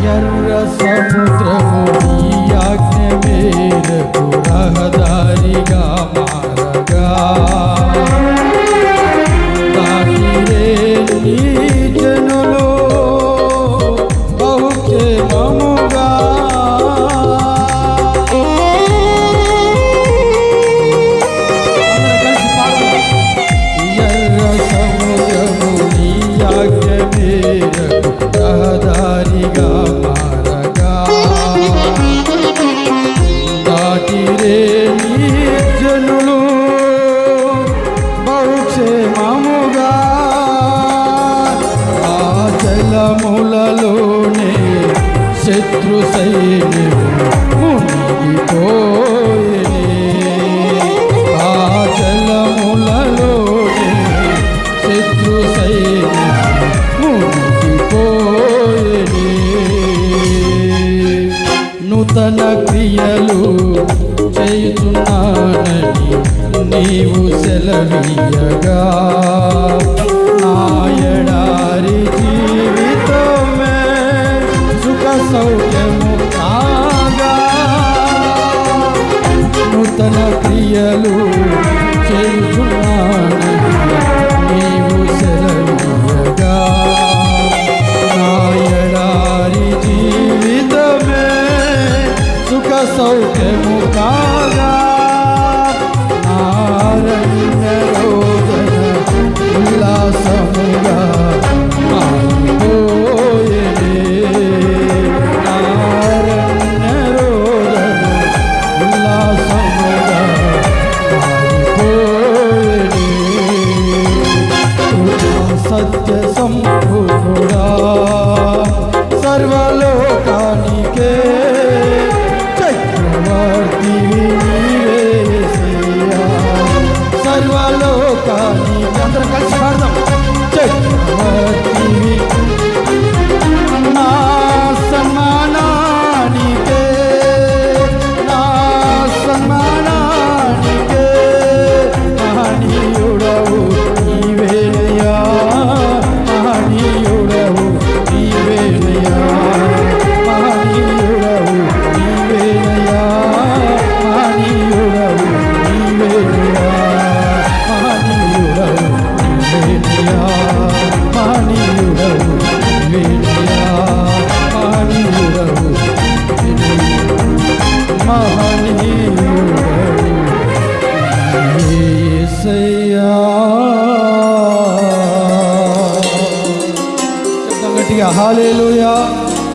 ఎర్ర సముద్రము నీ ఆజ్ఞ మేరకు రహదారిగా మారగా దాటిరే నీ జనులు బహుక్షేమముగా ఎర్ర సముద్రము నీ ఆజ్ఞ మేరకు రహదారిగా మారగా దాటిరే నీ జనులు బహుక్షేమముగా ఆ జలములలోనే శత్రు సైన్యము మునిగిపోయెనే ఆ జలములలోనే శత్రు సైన్యము మునిగిపోయెనే నూతన క్రియలు చేయుచున్నానని నీవు సెలవీయగా నా ఎడారి జీవితమే సుఖ సౌఖ్యము కాగా నూతన క్రియలు చేయుచున్నానని నీవు సెలవీయగా నా ఎడారి జీవితమే సుఖ సౌఖ్యము కాగా నారణ్య రోదన ఉల్లాసముగా మారిపోయెనే నారణ్య రోదన ఉల్లాసముగా మారిపోయెనే సత్య సంపూర్ణుడా సర్వలోకానికే చక్రవర్తివి నీవే యేసయ్యా సర్వలోకానికి అందరం కలిసి పాడదాం చక్రవర్తివి నా సన్మానానికే నా సన్మానానికే మహనీయుడవు నీవేనయ్యా మహనీయుడవు నీవేనయ్యా మహనీయుడవు నీవేనయ్యా మహనీయుడవు నీవేనయ్యా మహనీయుడవు నీవేనయ్యా మహనీయుడవు నీవేనయ్యా మహనీయుడవు మహనీయుడవు యేసయ్యా గట్టిగా హల్లెలూయా